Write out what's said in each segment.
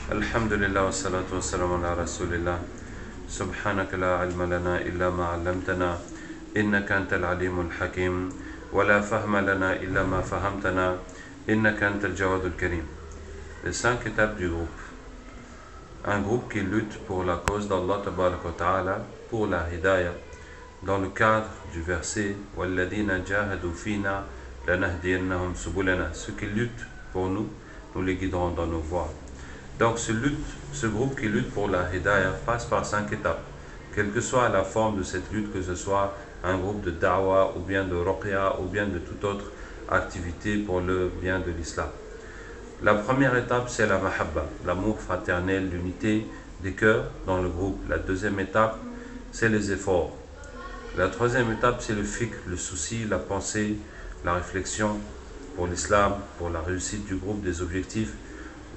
الحمد لله والصلاة والسلام على رسول الله سبحانك لا علم لنا إلا ما علمتنا إنك أنت العليم الحكيم ولا فهم لنا إلا ما فهمتنا إنك أنت الجواد الكريم. Les 5 étapes du groupe. Un groupe qui lutte pour la cause d'Allah Tabarak wa Ta'ala, pour la hidayah, dans le cadre du verset وَالَّذِينَ جَاهَدُوا فِينَا لَنَهْدِيَنَّهُمْ سُبُلَنَا. Ceux qui luttent pour nous, nous les guiderons dans nos voies. Donc ce groupe qui lutte pour la hidayah passe par 5 étapes. Quelle que soit la forme de cette lutte, que ce soit un groupe de da'wah ou bien de ruqya ou bien de toute autre activité pour le bien de l'islam. La première étape, c'est la mahabba, l'amour fraternel, l'unité des cœurs dans le groupe. La deuxième étape, c'est les efforts. La troisième étape, c'est le fiqh, le souci, la pensée, la réflexion pour l'islam, pour la réussite du groupe, des objectifs.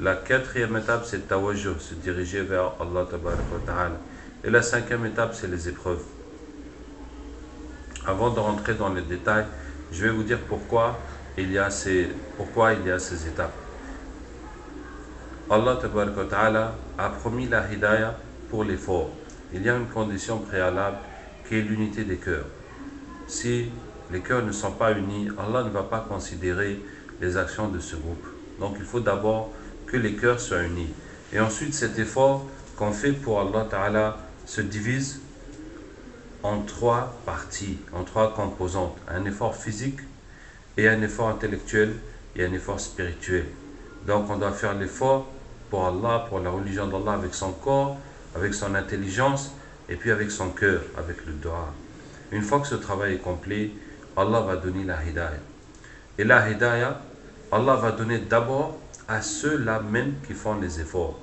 La quatrième étape, c'est le tawajjuh, se diriger vers Allah Tabarak wa Ta'ala. Et la cinquième étape, c'est les épreuves. Avant de rentrer dans les détails, je vais vous dire pourquoi il y a ces étapes. Allah Tabarak wa Ta'ala a promis la hidayah pour l'effort. Il y a une condition préalable qui est l'unité des cœurs. Si les cœurs ne sont pas unis, Allah ne va pas considérer les actions de ce groupe. Donc il faut d'abord que les cœurs soient unis. Et ensuite, cet effort qu'on fait pour Allah Ta'ala se divise en 3 parties, en 3 composantes. Un effort physique et un effort intellectuel et un effort spirituel. Donc on doit faire l'effort pour Allah, pour la religion d'Allah avec son corps, avec son intelligence et puis avec son cœur, avec le dua. Une fois que ce travail est complet, Allah va donner la hidayah. Et la hidayah, Allah va donner d'abord à ceux-là même qui font les efforts.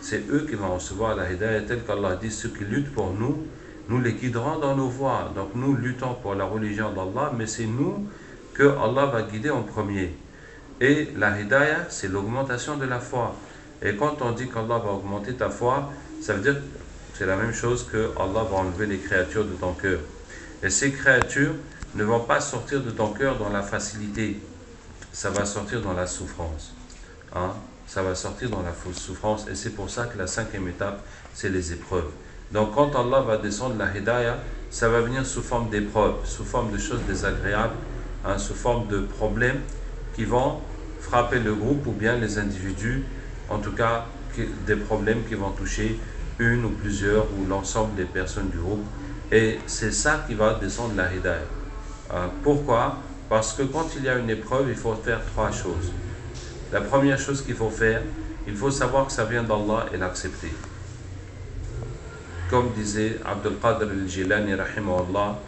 C'est eux qui vont recevoir la hidayah, tel qu'Allah dit, ceux qui luttent pour nous, nous les guiderons dans nos voies. Donc nous luttons pour la religion d'Allah, mais c'est nous que Allah va guider en premier. Et la hidayah, c'est l'augmentation de la foi. Et quand on dit qu'Allah va augmenter ta foi, ça veut dire que c'est la même chose que Allah va enlever les créatures de ton cœur. Et ces créatures ne vont pas sortir de ton cœur dans la facilité. Ça va sortir dans la souffrance. Ça va sortir dans la fausse souffrance. Et c'est pour ça que la 5e étape, c'est les épreuves. Donc quand Allah va descendre la hidayah, ça va venir sous forme d'épreuves, sous forme de choses désagréables, sous forme de problèmes qui vont frapper le groupe ou bien les individus, en tout cas des problèmes qui vont toucher une ou plusieurs ou l'ensemble des personnes du groupe. Et c'est ça qui va descendre la hidayah. Pourquoi? Parce que quand il y a une épreuve, il faut faire 3 choses. La première chose qu'il faut faire, il faut savoir que ça vient d'Allah et l'accepter. Comme disait Abdul Qadir al-Jilani rahimahullah,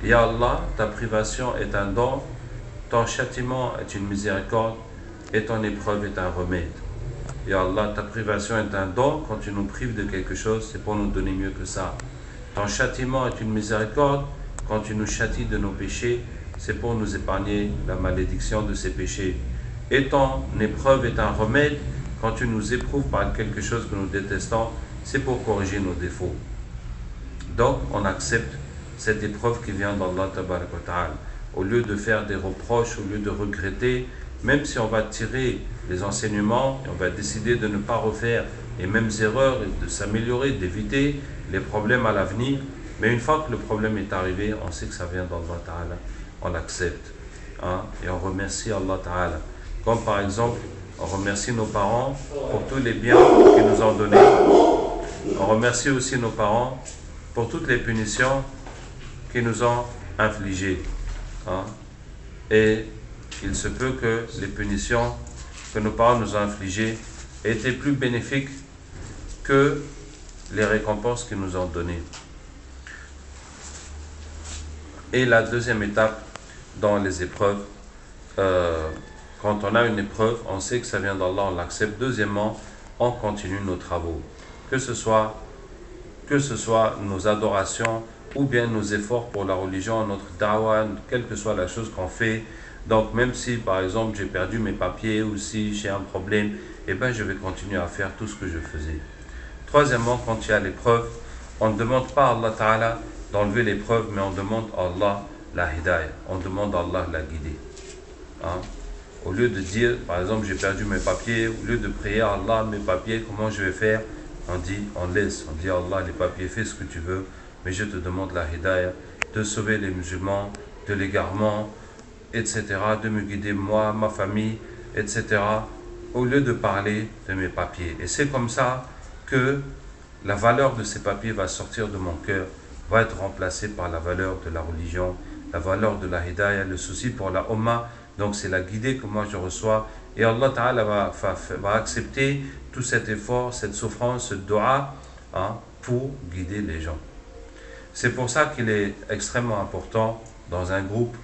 Ya Allah, ta privation est un don, ton châtiment est une miséricorde et ton épreuve est un remède. Ya Allah, ta privation est un don, quand tu nous prives de quelque chose, c'est pour nous donner mieux que ça. Ton châtiment est une miséricorde, quand tu nous châties de nos péchés, c'est pour nous épargner la malédiction de ces péchés. Et ton épreuve est un remède, quand tu nous éprouves par quelque chose que nous détestons, c'est pour corriger nos défauts. Donc on accepte cette épreuve qui vient d'Allah Tabarak wa Ta'ala. Au lieu de faire des reproches, au lieu de regretter, même si on va tirer les enseignements, et on va décider de ne pas refaire les mêmes erreurs, et de s'améliorer, d'éviter les problèmes à l'avenir, mais une fois que le problème est arrivé, on sait que ça vient d'Allah Ta'ala, on l'accepte. Et on remercie Allah Ta'ala. Comme par exemple, on remercie nos parents pour tous les biens qu'ils nous ont donnés. On remercie aussi nos parents pour toutes les punitions qu'ils nous ont infligées. Et il se peut que les punitions que nos parents nous ont infligées étaient plus bénéfiques que les récompenses qu'ils nous ont données. Et la deuxième étape dans les épreuves, quand on a une épreuve, on sait que ça vient d'Allah, on l'accepte. Deuxièmement, on continue nos travaux. Que ce soit nos adorations ou bien nos efforts pour la religion, notre da'wah, quelle que soit la chose qu'on fait. Donc même si par exemple j'ai perdu mes papiers ou si j'ai un problème, je vais continuer à faire tout ce que je faisais. Troisièmement, quand il y a l'épreuve, on ne demande pas à Allah Ta'ala d'enlever l'épreuve, mais on demande à Allah la hidayah, on demande à Allah la guider. Au lieu de dire, par exemple, j'ai perdu mes papiers, au lieu de prier à Allah, mes papiers, comment je vais faire? On dit, on laisse, on dit à Allah, les papiers, fais ce que tu veux, mais je te demande la hidayah, de sauver les musulmans, de l'égarement, etc., de me guider moi, ma famille, etc., au lieu de parler de mes papiers. Et c'est comme ça que la valeur de ces papiers va sortir de mon cœur, va être remplacée par la valeur de la religion, la valeur de la hidayah, le souci pour la Ummah. Donc c'est la guidée que moi je reçois. Et Allah Ta'ala va accepter tout cet effort, cette souffrance, ce dua, hein, pour guider les gens. C'est pour ça qu'il est extrêmement important dans un groupe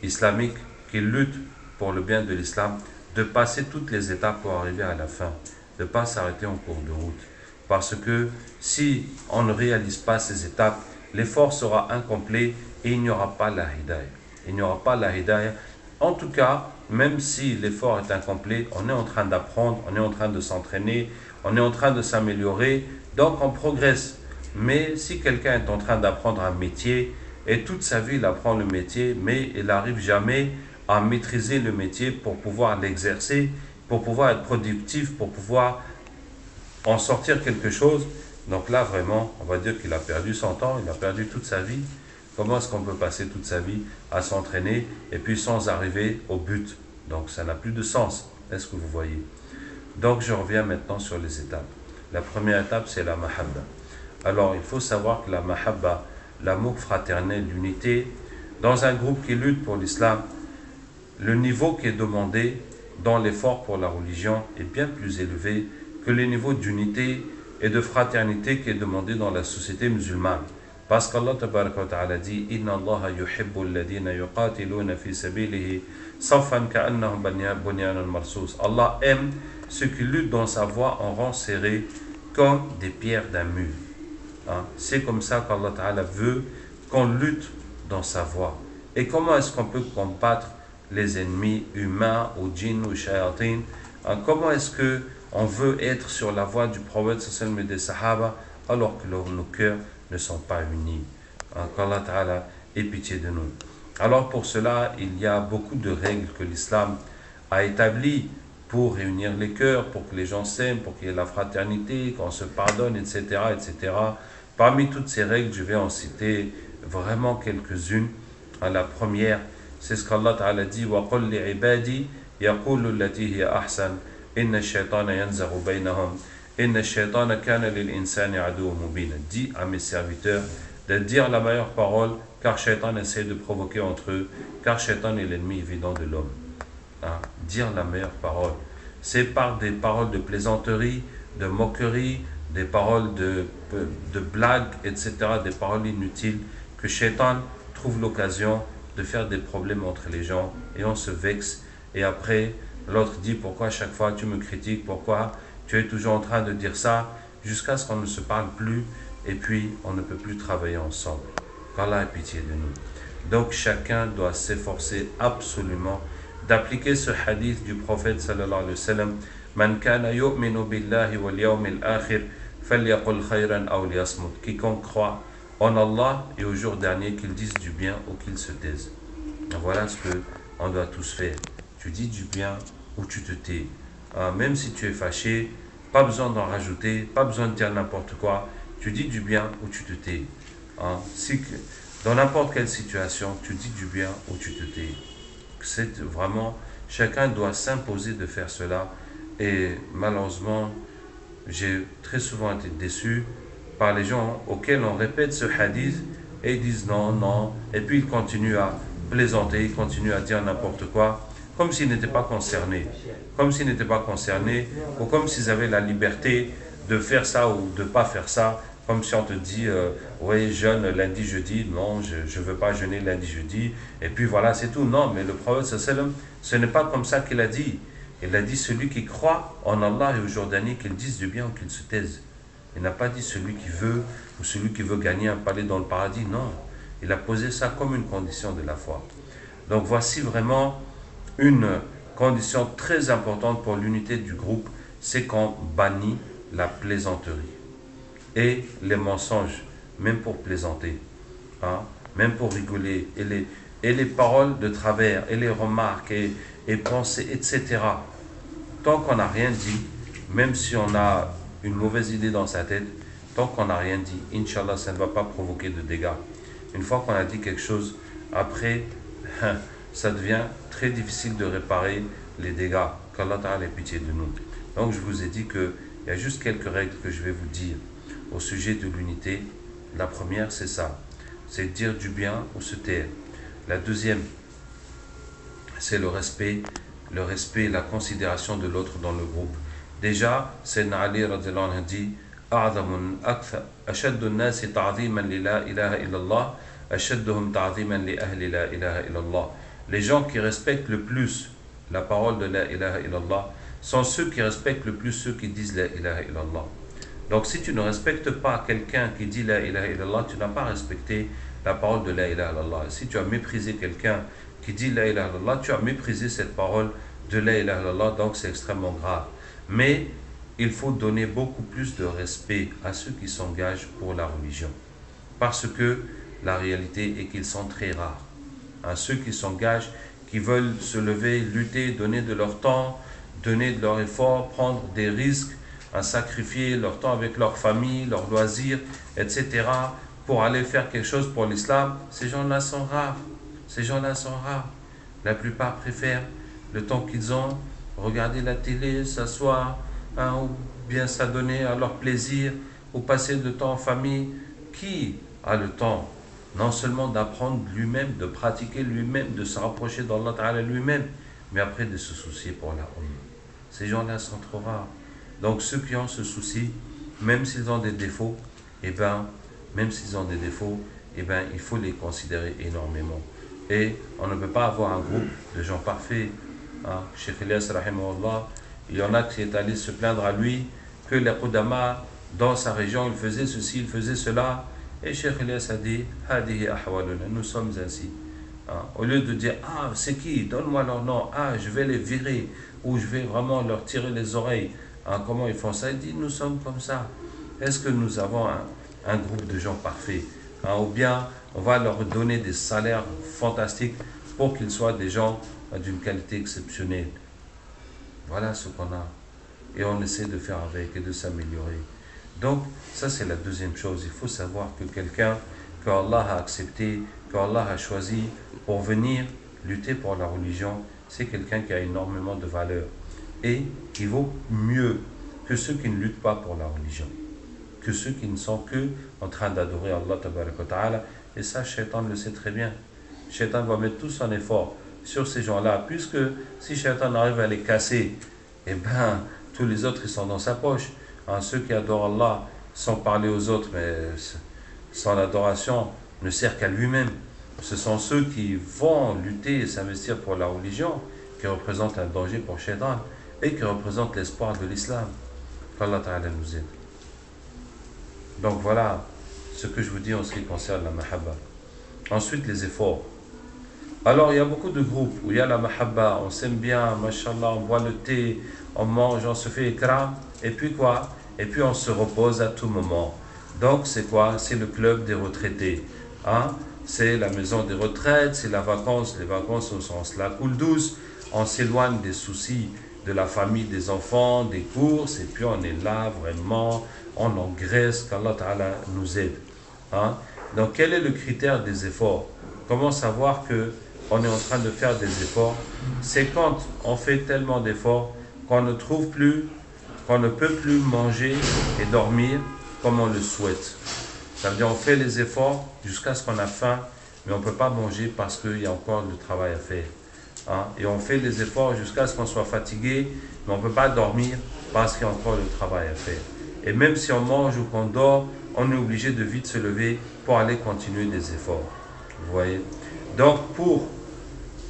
islamique qui lutte pour le bien de l'islam de passer toutes les étapes pour arriver à la fin, de ne pas s'arrêter en cours de route. Parce que si on ne réalise pas ces étapes, l'effort sera incomplet et il n'y aura pas la hidayah. Il n'y aura pas la hidayah. En tout cas, même si l'effort est incomplet, on est en train d'apprendre, on est en train de s'entraîner, on est en train de s'améliorer, donc on progresse. Mais si quelqu'un est en train d'apprendre un métier et toute sa vie il apprend le métier, mais il n'arrive jamais à maîtriser le métier pour pouvoir l'exercer, pour pouvoir être productif, pour pouvoir en sortir quelque chose, donc là vraiment, on va dire qu'il a perdu son temps, il a perdu toute sa vie. Comment est-ce qu'on peut passer toute sa vie à s'entraîner et puis sans arriver au but? Donc ça n'a plus de sens. Est-ce que vous voyez? Donc je reviens maintenant sur les étapes. La première étape, c'est la mahabba. Alors il faut savoir que la mahabba, l'amour fraternel, l'unité, dans un groupe qui lutte pour l'islam, le niveau qui est demandé dans l'effort pour la religion est bien plus élevé que le niveau d'unité et de fraternité qui est demandé dans la société musulmane. Parce qu'Allah Ta'ala dit Inna Allah yuhibbu alladhina yuqatiluna fi sabilihi safan ka'annahum bunyanun marsus. Allah aime ceux qui luttent dans sa voie en rang serré comme des pierres d'un mur. Hein? C'est comme ça qu'Allah Ta'ala veut qu'on lutte dans sa voie. Et comment est-ce qu'on peut combattre les ennemis humains ou djinns ou shayatin? Hein? Comment est-ce qu'on veut être sur la voie du prophète sallallahu alayhi wa sallam et des sahaba alors que nos cœurs ne sont pas unis? Hein? Qu'Allah Ta'ala ait pitié de nous. Alors pour cela, il y a beaucoup de règles que l'islam a établies pour réunir les cœurs, pour que les gens s'aiment, pour qu'il y ait la fraternité, qu'on se pardonne, etc., etc. Parmi toutes ces règles, je vais en citer vraiment quelques-unes. La première, c'est ce qu'Allah Ta'ala dit وَقُلْ لِعِبَادِي يَقُولُ الَّتِي هِيَ أَحْسَنُ إِنَّ الشَّيْطَانَ يَنْزَغُ بَيْنَهُمْ إِنَّ الشَّيْطَانَ كَانَ لِلْإِنسَانِ عَدُوًّا مُبِينًا. Dis à mes serviteurs de dire la meilleure parole, car Shaitan essaie de provoquer entre eux, car Shaitan est l'ennemi évident de l'homme. Hein? Dire la meilleure parole. C'est par des paroles de plaisanterie, de moquerie, des paroles de blagues, etc., des paroles inutiles, que Shaitan trouve l'occasion de faire des problèmes entre les gens et on se vexe. Et après, l'autre dit pourquoi chaque fois tu me critiques, pourquoi tu es toujours en train de dire ça, jusqu'à ce qu'on ne se parle plus et puis on ne peut plus travailler ensemble. Qu'Allah ait pitié de nous. Donc chacun doit s'efforcer absolument d'appliquer ce hadith du prophète sallallahu alayhi wa sallam. Man kana yu'minu billahi wal yawmil akhir falyaqul khayran aw liyasmut. Quiconque croit en Allah et au jour dernier, qu'il dise du bien ou qu'il se taise. Voilà ce qu'on doit tous faire. Tu dis du bien ou tu te tais. Même si tu es fâché, pas besoin d'en rajouter, pas besoin de dire n'importe quoi. Tu dis du bien ou tu te tais. Si dans n'importe quelle situation, tu dis du bien ou tu te tais. C'est vraiment, chacun doit s'imposer de faire cela. Et malheureusement, j'ai très souvent été déçu par les gens auxquels on répète ce hadith et ils disent non, non, et puis ils continuent à plaisanter, ils continuent à dire n'importe quoi, comme s'ils n'étaient pas concernés, ou comme s'ils avaient la liberté de faire ça ou de ne pas faire ça, comme si on te dit, oui, jeûne lundi, jeudi, non, je ne veux pas jeûner lundi, jeudi, et puis voilà, c'est tout. Non, mais le prophète sallam, ce n'est pas comme ça qu'il a dit. Il a dit celui qui croit en Allah et au jour dernier, qu'il dise du bien ou qu'il se taise. Il n'a pas dit celui qui veut ou celui qui veut gagner un palais dans le paradis. Non, il a posé ça comme une condition de la foi. Donc voici vraiment une condition très importante pour l'unité du groupe, c'est qu'on bannit la plaisanterie et les mensonges, même pour plaisanter, même pour rigoler, et les paroles de travers, et les remarques, et et penser, etc. Tant qu'on n'a rien dit, même si on a une mauvaise idée dans sa tête, tant qu'on n'a rien dit, Inch'Allah, ça ne va pas provoquer de dégâts. Une fois qu'on a dit quelque chose, après, ça devient très difficile de réparer les dégâts. Qu'Allah Ta'ala ait pitié de nous. Donc je vous ai dit qu'il y a juste quelques règles que je vais vous dire au sujet de l'unité. La première, c'est ça. C'est dire du bien ou se taire. La deuxième, c'est le respect et la considération de l'autre dans le groupe. Déjà, Sayyidina Ali radiallahu anhu dit أعظم أكثر أشد الناس تعظيما للا إله إلا الله أشدهم تعظيما لأهل لا إله إلا الله. Les gens qui respectent le plus la parole de la ilaha illallah sont ceux qui respectent le plus ceux qui disent la ilaha illallah. Donc si tu ne respectes pas quelqu'un qui dit la ilaha illallah, tu n'as pas respecté la parole de la ilaha illallah. Si tu as méprisé quelqu'un qui dit la ilaha illallah, tu as méprisé cette parole de la ilaha illallah, donc c'est extrêmement grave. Mais il faut donner beaucoup plus de respect à ceux qui s'engagent pour la religion. Parce que la réalité est qu'ils sont très rares. Ceux qui s'engagent, qui veulent se lever, lutter, donner de leur temps, donner de leur effort, prendre des risques, sacrifier leur temps avec leur famille, leurs loisirs, etc. pour aller faire quelque chose pour l'islam, ces gens-là sont rares. Ces gens-là sont rares. La plupart préfèrent le temps qu'ils ont, regarder la télé, s'asseoir, ou bien s'adonner à leur plaisir, ou passer du temps en famille. Qui a le temps non seulement d'apprendre lui-même, de pratiquer lui-même, de se rapprocher d'Allah Ta'ala lui-même, mais après de se soucier pour la Ummah. Ces gens-là sont trop rares. Donc ceux qui ont ce souci, même s'ils ont des défauts, il faut les considérer énormément. Et on ne peut pas avoir un groupe de gens parfaits. Cheikh Ilyas, rahimahullah, il y en a qui est allé se plaindre à lui que les Qudama, dans sa région, ils faisaient ceci, ils faisaient cela. Et Cheikh Ilyas a dit, Hadihi ahwaluna, nous sommes ainsi. Au lieu de dire, c'est qui, donne-moi leur nom, je vais les virer, ou je vais vraiment leur tirer les oreilles. Comment ils font ça? Il dit, nous sommes comme ça. Est-ce que nous avons un groupe de gens parfaits? Ou bien on va leur donner des salaires fantastiques pour qu'ils soient des gens d'une qualité exceptionnelle. Voilà ce qu'on a. Et on essaie de faire avec et de s'améliorer. Donc, ça c'est la deuxième chose. Il faut savoir que quelqu'un que Allah a accepté, que Allah a choisi pour venir lutter pour la religion, c'est quelqu'un qui a énormément de valeur et qui vaut mieux que ceux qui ne luttent pas pour la religion, que ceux qui ne sont que en train d'adorer Allah tabaraka wa ta'ala. Et ça, Shaitan le sait très bien. Shaitan va mettre tout son effort sur ces gens-là, puisque si Shaitan arrive à les casser, tous les autres ils sont dans sa poche. Ceux qui adorent Allah sans parler aux autres, mais son adoration ne sert qu'à lui-même. Ce sont ceux qui vont lutter et s'investir pour la religion qui représentent un danger pour Shaitan et qui représentent l'espoir de l'islam. Qu'Allah Ta'ala nous aide. Donc voilà ce que je vous dis en ce qui concerne la mahabba. Ensuite, les efforts. Alors, il y a beaucoup de groupes où il y a la mahabba, on s'aime bien, mashallah, on boit le thé, on mange, on se fait ikram, et puis quoi? Et puis on se repose à tout moment. Donc, c'est quoi? C'est le club des retraités. C'est la maison des retraites, c'est la vacance, les vacances au sens la coule douce, on s'éloigne des soucis de la famille, des enfants, des courses, et puis on est là vraiment, on engraisse, qu'Allah Ta'ala nous aide. Donc quel est le critère des efforts? Comment savoir qu'on est en train de faire des efforts? C'est quand on fait tellement d'efforts qu'on ne trouve plus, qu'on ne peut plus manger et dormir comme on le souhaite. Ça veut dire on fait les efforts jusqu'à ce qu'on a faim, mais on ne peut pas manger parce qu'il y a encore du travail à faire. Et on fait les efforts jusqu'à ce qu'on soit fatigué, mais on ne peut pas dormir parce qu'il y a encore du travail à faire. Et même si on mange ou qu'on dort, on est obligé de vite se lever pour aller continuer des efforts. Vous voyez? Donc pour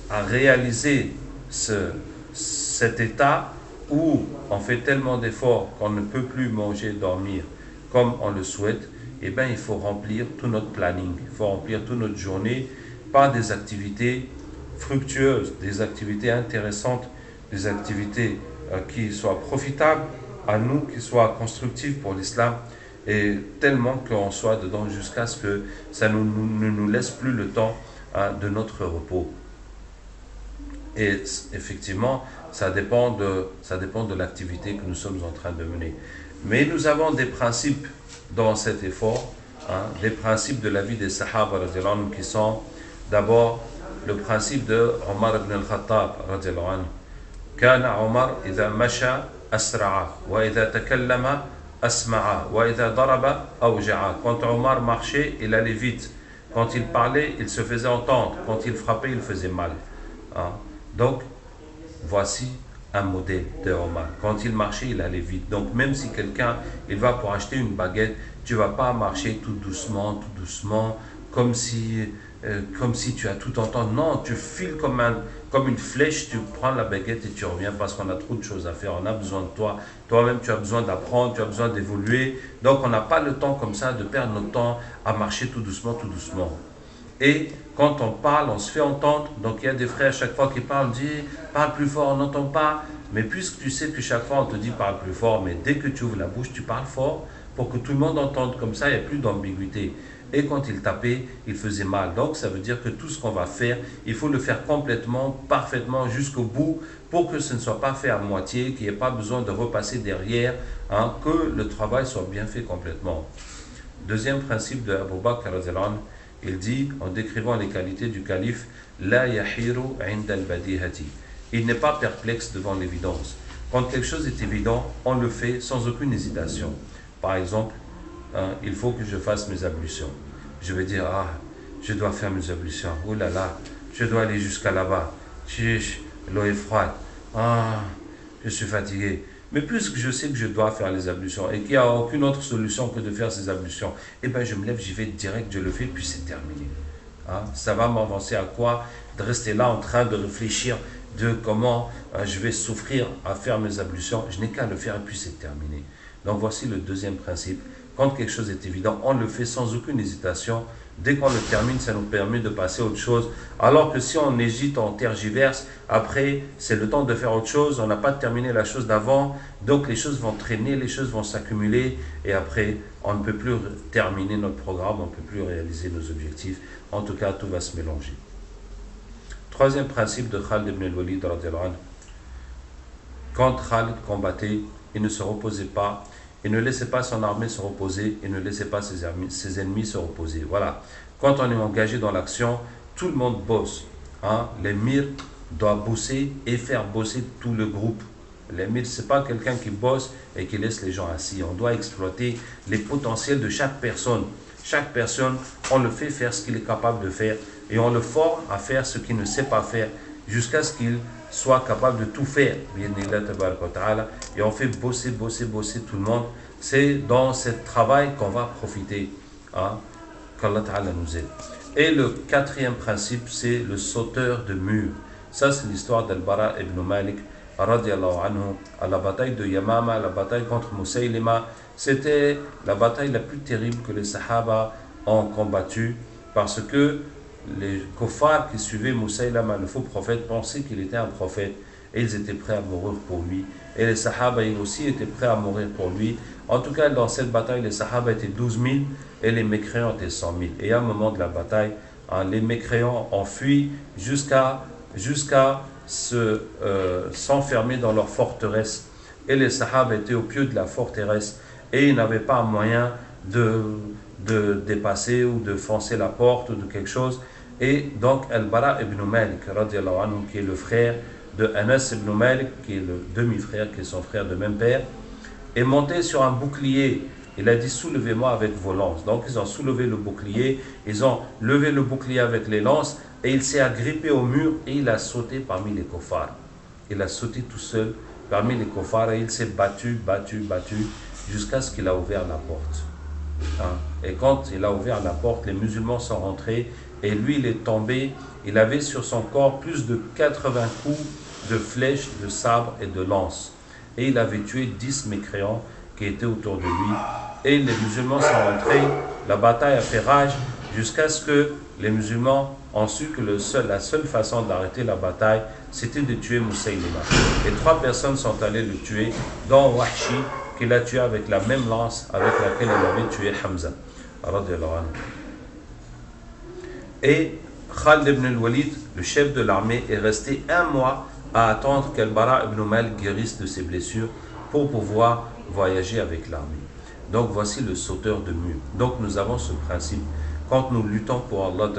réaliser cet état où on fait tellement d'efforts qu'on ne peut plus manger, dormir comme on le souhaite, il faut remplir tout notre planning, il faut remplir toute notre journée par des activités fructueuses, des activités intéressantes, des activités qui soient profitables à nous, qui soient constructives pour l'islam, et tellement qu'on soit dedans jusqu'à ce que ça ne nous laisse plus le temps de notre repos. Et effectivement, ça dépend de l'activité que nous sommes en train de mener. Mais nous avons des principes dans cet effort, hein, des principes de la vie des Sahaba qui sont d'abord le principe de Omar ibn al-Khattab. كان عمر إذا مشى أسرع وإذا تكلم أسمع وإذا ضرب أوجع. Quand Omar marchait, il allait vite. Quand il parlait, il se faisait entendre. Quand il frappait, il faisait mal. Hein? Donc, voici un modèle de Omar. Quand il marchait, il allait vite. Donc, même si quelqu'un il va pour acheter une baguette, tu ne vas pas marcher tout doucement, comme si tu as tout entendu. Non, tu files comme une flèche, tu prends la baguette et tu reviens parce qu'on a trop de choses à faire. On a besoin de toi. Toi-même, tu as besoin d'apprendre, tu as besoin d'évoluer. Donc, on n'a pas le temps comme ça de perdre notre temps à marcher tout doucement. Et quand on parle, on se fait entendre. Donc il y a des frères, à chaque fois qu'ils parlent, on dit parle plus fort, on n'entend pas. Mais puisque tu sais que chaque fois on te dit parle plus fort, mais dès que tu ouvres la bouche, tu parles fort pour que tout le monde entende. Comme ça, il n'y a plus d'ambiguïté. Et quand il tapait, il faisait mal. Donc ça veut dire que tout ce qu'on va faire, il faut le faire complètement, parfaitement, jusqu'au bout, pour que ce ne soit pas fait à moitié, qu'il n'y ait pas besoin de repasser derrière, hein, que le travail soit bien fait complètement. Deuxième principe de Abu Bakr, il dit, en décrivant les qualités du calife, La yahiru inda al-badihati. Il n'est pas perplexe devant l'évidence. Quand quelque chose est évident, on le fait sans aucune hésitation. Par exemple, hein, il faut que je fasse mes ablutions. Je vais dire, je dois faire mes ablutions. Oh là là, je dois aller jusqu'à là-bas. L'eau est froide. Je suis fatigué. Mais puisque je sais que je dois faire les ablutions et qu'il n'y a aucune autre solution que de faire ces ablutions, eh bien je me lève, j'y vais direct, je le fais, puis c'est terminé. Hein? Ça va m'avancer à quoi de rester là en train de réfléchir de comment je vais souffrir à faire mes ablutions. Je n'ai qu'à le faire et puis c'est terminé. Donc voici le deuxième principe. Quand quelque chose est évident, on le fait sans aucune hésitation. Dès qu'on le termine, ça nous permet de passer à autre chose. Alors que si on hésite, on tergiverse, après, c'est le temps de faire autre chose. On n'a pas terminé la chose d'avant. Donc les choses vont traîner, les choses vont s'accumuler. Et après, on ne peut plus terminer notre programme, on ne peut plus réaliser nos objectifs. En tout cas, tout va se mélanger. Troisième principe de Khalid ibn al-Walid. Quand Khalid combattait, il ne se reposait pas. Il ne laissait pas son armée se reposer, il ne laissait pas ses ennemis se reposer. Voilà. Quand on est engagé dans l'action, tout le monde bosse. Hein? L'émir doit bosser et faire bosser tout le groupe. L'émir, ce n'est pas quelqu'un qui bosse et qui laisse les gens assis. On doit exploiter les potentiels de chaque personne. Chaque personne, on le fait faire ce qu'il est capable de faire et on le forme à faire ce qu'il ne sait pas faire jusqu'à ce qu'il soit capable de tout faire. Et on fait bosser tout le monde. C'est dans ce travail qu'on va profiter. Hein, qu'Allah Ta'ala nous aide. Et le quatrième principe, c'est le sauteur de mur. Ça, c'est l'histoire d'Al-Bara ibn Malik, radiallahu anhu, à la bataille de Yamama, la bataille contre Musaylima. C'était la bataille la plus terrible que les Sahaba ont combattue parce que les kuffars qui suivaient Musaylama, le faux prophète, pensaient qu'il était un prophète et ils étaient prêts à mourir pour lui. Et les Sahaba, ils aussi étaient prêts à mourir pour lui. En tout cas, dans cette bataille, les Sahaba étaient 12 000 et les mécréants étaient 100 000. Et à un moment de la bataille, les mécréants ont fui jusqu'à s'enfermer dans leur forteresse. Et les Sahaba étaient au pied de la forteresse et ils n'avaient pas moyen de dépasser ou de foncer la porte ou de quelque chose. Et donc, Al-Bara ibn Malik, radiallahu anhu, qui est le frère de Anas ibn Malik, qui est le demi-frère, qui est son frère de même père, est monté sur un bouclier. Il a dit, soulevez-moi avec vos lances. Donc, ils ont soulevé le bouclier, ils ont levé le bouclier avec les lances, et il s'est agrippé au mur, et il a sauté parmi les kuffars. Il a sauté tout seul parmi les kuffars, et il s'est battu, jusqu'à ce qu'il a ouvert la porte. Hein? Et quand il a ouvert la porte, les musulmans sont rentrés, et lui, il est tombé. Il avait sur son corps plus de 80 coups de flèches, de sabres et de lances. Et il avait tué 10 mécréants qui étaient autour de lui. Et les musulmans sont rentrés. La bataille a fait rage jusqu'à ce que les musulmans ont su que la seule façon d'arrêter la bataille, c'était de tuer Musaylima. Et 3 personnes sont allées le tuer, dont Wahshi, qui l'a tué avec la même lance avec laquelle il avait tué Hamza. Et Khalid ibn al-Walid, le chef de l'armée, est resté un mois à attendre qu'Al-Bara ibn Malik guérisse de ses blessures pour pouvoir voyager avec l'armée. Donc voici le sauteur de mur. Donc nous avons ce principe. Quand nous luttons pour Allah,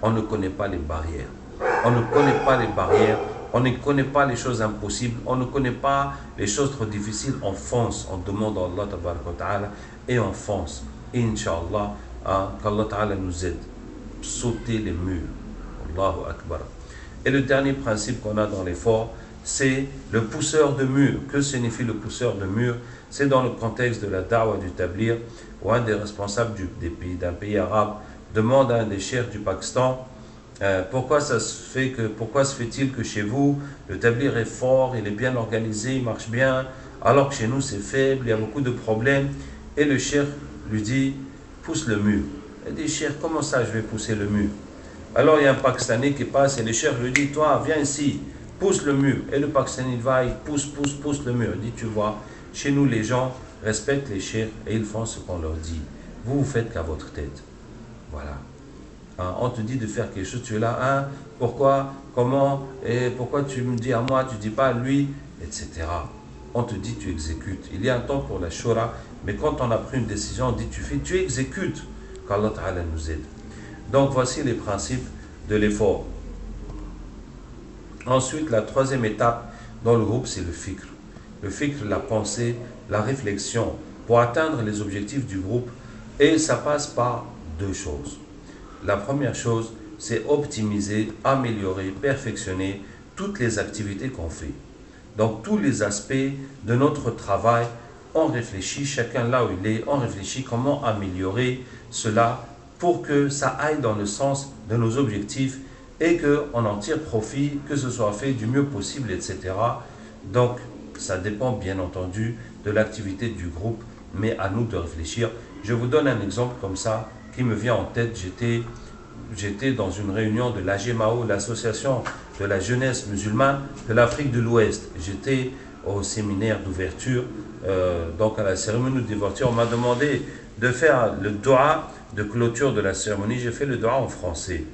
on ne connaît pas les barrières. On ne connaît pas les barrières. On ne connaît pas les choses impossibles. On ne connaît pas les choses trop difficiles. On fonce. On demande à Allah et on fonce. Et Inch'Allah, qu'Allah Ta'ala nous aide. Sauter les murs. Allahu Akbar. Et le dernier principe qu'on a dans l'effort, c'est le pousseur de mur. Que signifie le pousseur de mur? C'est dans le contexte de la da'wah du tablir, où un des responsables d'un pays arabe demande à un des chefs du Pakistan pourquoi se fait-il que chez vous le tablir est fort, il est bien organisé, il marche bien, alors que chez nous c'est faible, il y a beaucoup de problèmes. Et le chef lui dit pousse le mur. Il dit chef, comment ça je vais pousser le mur? Alors il y a un Pakistanais qui passe et le chef lui dit toi viens ici, pousse le mur. Et le Pakistanais va, il pousse le mur. Il dit tu vois, chez nous les gens respectent les chefs et ils font ce qu'on leur dit. Vous faites qu'à votre tête. Voilà. On te dit de faire quelque chose, tu es là, pourquoi, comment, et pourquoi tu me dis à moi, tu ne dis pas à lui, etc. On te dit, tu exécutes. Il y a un temps pour la shura, mais quand on a pris une décision, on dit, tu fais, tu exécutes. Qu'Allah Ta'ala nous aide. Donc voici les principes de l'effort. Ensuite, la troisième étape dans le groupe, c'est le fikr. Le fikr, la pensée, la réflexion, pour atteindre les objectifs du groupe. Et ça passe par deux choses. La première chose, c'est optimiser, améliorer, perfectionner toutes les activités qu'on fait. Donc tous les aspects de notre travail, on réfléchit, chacun là où il est, on réfléchit comment améliorer cela pour que ça aille dans le sens de nos objectifs et qu'on en tire profit, que ce soit fait du mieux possible, etc. Donc ça dépend bien entendu de l'activité du groupe, mais à nous de réfléchir. Je vous donne un exemple comme ça qui me vient en tête. J'étais dans une réunion de l'AGMAO, l'association de la jeunesse musulmane de l'Afrique de l'Ouest. J'étais au séminaire d'ouverture, donc à la cérémonie d'ouverture. On m'a demandé de faire le dua de clôture de la cérémonie. J'ai fait le dua en français.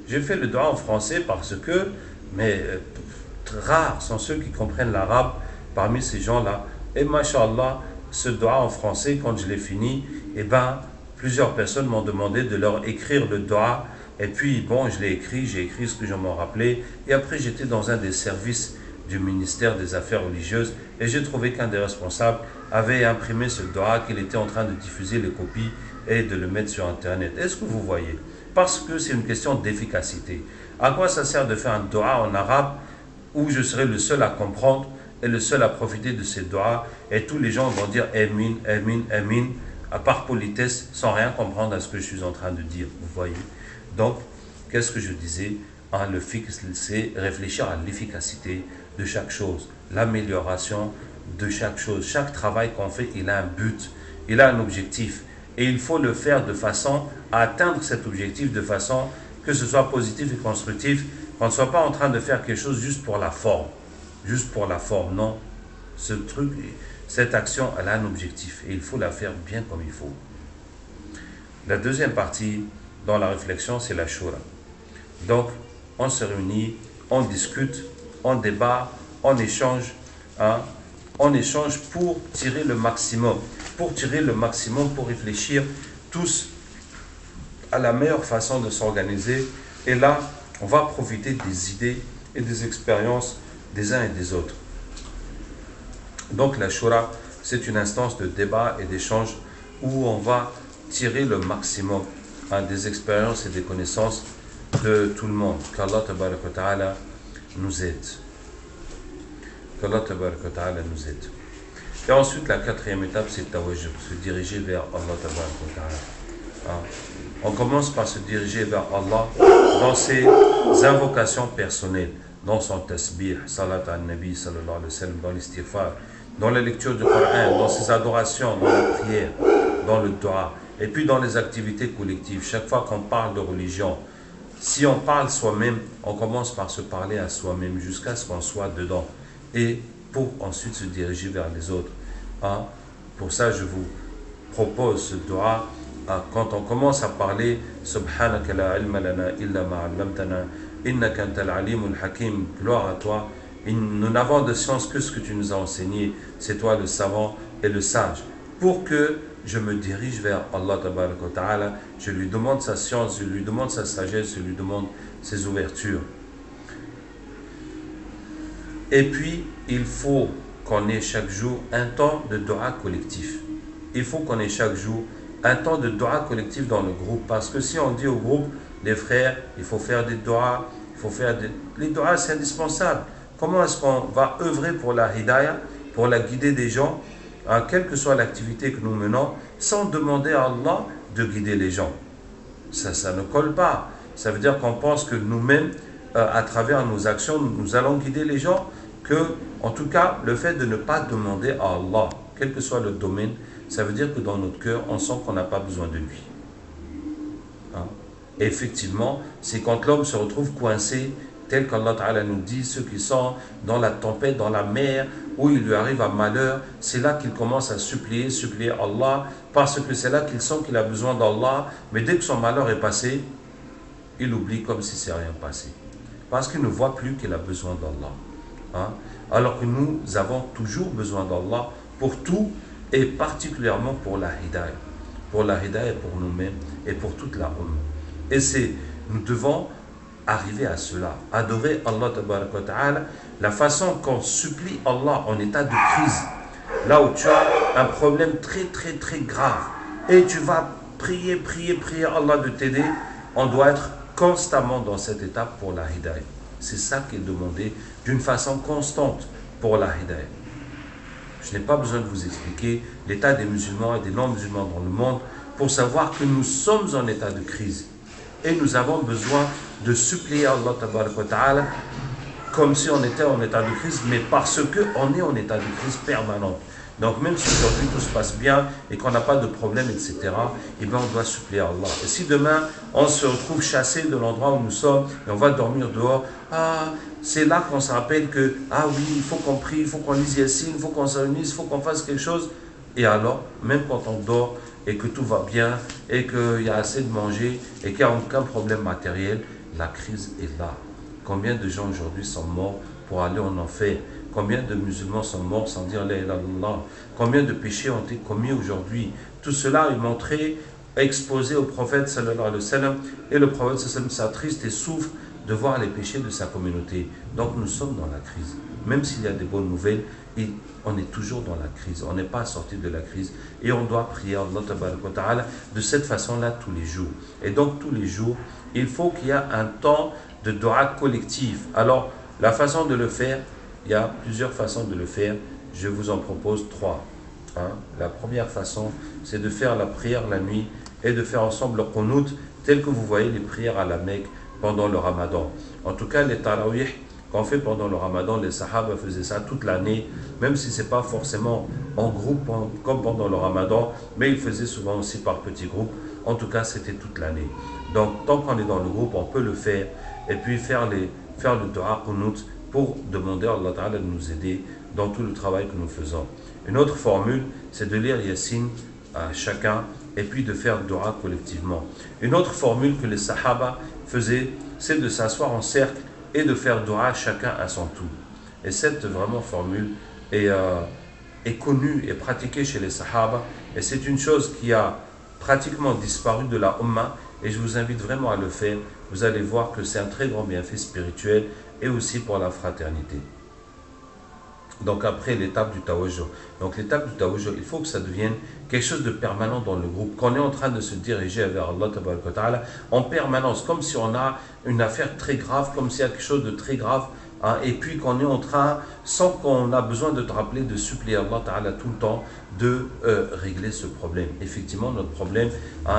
J'ai fait le dua en français parce que, rares sont ceux qui comprennent l'arabe parmi ces gens-là. Et machallah, ce dua en français, quand je l'ai fini, plusieurs personnes m'ont demandé de leur écrire le dua. Et puis, bon, j'ai écrit ce que je m'en rappelais. Et après, j'étais dans un des services du ministère des Affaires religieuses et j'ai trouvé qu'un des responsables avait imprimé ce dua, qu'il était en train de diffuser les copies et de le mettre sur Internet. Est-ce que vous voyez? Parce que c'est une question d'efficacité. À quoi ça sert de faire un dua en arabe où je serai le seul à comprendre et le seul à profiter de ces dua et tous les gens vont dire Amin, Amin, Amin, à part politesse, sans rien comprendre à ce que je suis en train de dire. Vous voyez? Donc, qu'est-ce que je disais? Le fixe, c'est réfléchir à l'efficacité de chaque chose, l'amélioration de chaque chose. Chaque travail qu'on fait, il a un but, il a un objectif. Et il faut le faire de façon à atteindre cet objectif, de façon que ce soit positif et constructif, qu'on ne soit pas en train de faire quelque chose juste pour la forme. Juste pour la forme, non. Cette action, elle a un objectif et il faut la faire bien comme il faut. La deuxième partie dans la réflexion, c'est la shura. Donc, on se réunit, on discute, on débat, on échange pour tirer le maximum, pour réfléchir tous à la meilleure façon de s'organiser. Et là, on va profiter des idées et des expériences des uns et des autres. Donc la shura, c'est une instance de débat et d'échange où on va tirer le maximum des expériences et des connaissances de tout le monde. Qu'Allah Tabaraka wa Ta'ala nous aide. Qu'Allah Tabaraka wa Ta'ala nous aide. Et ensuite, la quatrième étape, c'est tawajjuh, se diriger vers Allah Tabaraka wa Ta'ala. On commence par se diriger vers Allah dans ses invocations personnelles, dans son tasbih, salat al-nabi sallallahu alayhi wa sallam, dans l'istighfar, dans la lecture du Coran, dans ses adorations, dans la prière, dans le dua, et puis dans les activités collectives. Chaque fois qu'on parle de religion, si on parle soi-même, on commence par se parler à soi-même jusqu'à ce qu'on soit dedans, et pour ensuite se diriger vers les autres. Pour ça, je vous propose ce dua quand on commence à parler Subhanaka la ilma lana illa ma 'allamtana innaka antal alimul hakim, gloire à toi, nous n'avons de science que ce que tu nous as enseigné, c'est toi le savant et le sage. Pour que je me dirige vers Allah Ta'ala, je lui demande sa science, je lui demande sa sagesse, je lui demande ses ouvertures. Et puis, il faut qu'on ait chaque jour un temps de dua collectif. Il faut qu'on ait chaque jour un temps de dua collectif dans le groupe. Parce que si on dit au groupe, les frères, il faut faire des duas, il faut faire des... Les duas, c'est indispensable. Comment est-ce qu'on va œuvrer pour la hidayah, pour la guider des gens, quelle que soit l'activité que nous menons, sans demander à Allah de guider les gens? Ça ne colle pas. Ça veut dire qu'on pense que nous-mêmes, à travers nos actions, nous allons guider les gens, que, en tout cas, le fait de ne pas demander à Allah, quel que soit le domaine, ça veut dire que dans notre cœur, on sent qu'on n'a pas besoin de lui. Et effectivement, c'est quand l'homme se retrouve coincé, tel qu'Allah Ta'ala nous dit, ceux qui sont dans la tempête, dans la mer, où il lui arrive un malheur, c'est là qu'il commence à supplier Allah, parce que c'est là qu'il sent qu'il a besoin d'Allah, mais dès que son malheur est passé, il oublie comme si c'est rien passé. Parce qu'il ne voit plus qu'il a besoin d'Allah. Alors que nous avons toujours besoin d'Allah pour tout, et particulièrement pour la hidayah. Pour la hidayah pour nous-mêmes et pour toute la ummah. Et nous devons arriver à cela, adorer Allah Ta'ala, la façon qu'on supplie Allah en état de crise, là où tu as un problème très grave, et tu vas prier Allah de t'aider, on doit être constamment dans cette étape pour la hidayah. C'est ça qui est demandé d'une façon constante pour la hidayah. Je n'ai pas besoin de vous expliquer l'état des musulmans et des non-musulmans dans le monde pour savoir que nous sommes en état de crise. Et nous avons besoin de supplier Allah Ta'ala comme si on était en état de crise, mais parce qu'on est en état de crise permanente. Donc même si aujourd'hui tout se passe bien et qu'on n'a pas de problème, etc., eh bien on doit supplier Allah. Et si demain on se retrouve chassé de l'endroit où nous sommes et on va dormir dehors, c'est là qu'on se rappelle que, oui, il faut qu'on prie, il faut qu'on lise Yassine, il faut qu'on se réunisse, il faut qu'on fasse quelque chose. Et alors, même quand on dort et que tout va bien et qu'il y a assez de manger et qu'il n'y a aucun problème matériel, la crise est là. Combien de gens aujourd'hui sont morts pour aller en enfer? Combien de musulmans sont morts sans dire la ilaha illallah? Combien de péchés ont été commis aujourd'hui? Tout cela est montré, exposé au prophète sallallahu alayhi wa sallam, et le prophète sallallahu alayhi wa sallam s'attriste et souffre de voir les péchés de sa communauté. Donc nous sommes dans la crise. Même s'il y a des bonnes nouvelles, on est toujours dans la crise. On n'est pas sorti de la crise. Et on doit prier Allah de cette façon-là tous les jours. Et donc tous les jours, il faut qu'il y ait un temps de dua collectif. Alors, la façon de le faire, il y a plusieurs façons de le faire. Je vous en propose 3. La première façon, c'est de faire la prière la nuit et de faire ensemble le qunut, tel que vous voyez les prières à la Mecque pendant le Ramadan. En tout cas, les tarawih qu'on fait pendant le Ramadan, les Sahaba faisaient ça toute l'année, même si ce n'est pas forcément en groupe comme pendant le Ramadan, mais ils faisaient souvent aussi par petits groupes. En tout cas, c'était toute l'année. Donc, tant qu'on est dans le groupe, on peut le faire et puis faire le dua qunut pour demander à Allah Ta'ala de nous aider dans tout le travail que nous faisons. Une autre formule, c'est de lire Yassine à chacun et puis de faire dua collectivement. Une autre formule que les Sahaba faisaient, c'est de s'asseoir en cercle et de faire dua chacun à son tour. Et cette vraiment formule est connue et pratiquée chez les Sahaba, et c'est une chose qui a pratiquement disparu de la Ummah, et je vous invite vraiment à le faire. Vous allez voir que c'est un très grand bienfait spirituel et aussi pour la fraternité. Donc après l'étape du tawajjuh. Donc l'étape du tawajjuh, il faut que ça devienne quelque chose de permanent dans le groupe. Qu'on est en train de se diriger vers Allah en permanence, comme si on a une affaire très grave, comme s'il y a quelque chose de très grave, et puis qu'on est en train, sans qu'on a besoin de te rappeler, de supplier Allah Ta'ala tout le temps, de régler ce problème. Effectivement, notre problème,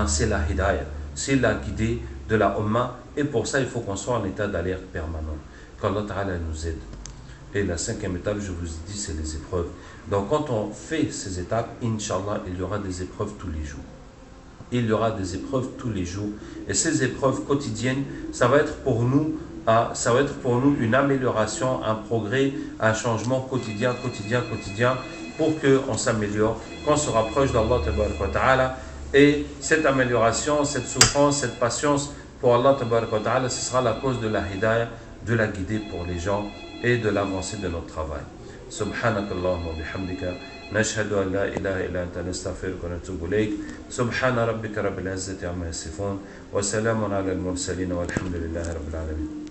c'est la hidayah, c'est la guidée de la Ummah, et pour ça, il faut qu'on soit en état d'alerte permanent. Qu'Allah Ta'ala nous aide. Et la 5e étape, je vous dis, c'est les épreuves. Donc quand on fait ces étapes, Inch'Allah, il y aura des épreuves tous les jours. Il y aura des épreuves tous les jours. Et ces épreuves quotidiennes, ça va être pour nous une amélioration, un progrès, un changement quotidien, pour qu'on s'améliore, qu'on se rapproche d'Allah Ta'ala Et cette amélioration, cette souffrance, cette patience pour Allah Ta'ala, ce sera la cause de la hidayah, de la guider pour les gens et de l'avancée de notre travail. Subhanakallahumma bihamdika. نشهد أن لا إله إلا أنت نستغفرك ونتوب إليك سبحان ربك رب العزة عما يصفون وسلام على المرسلين والحمد لله رب العالمين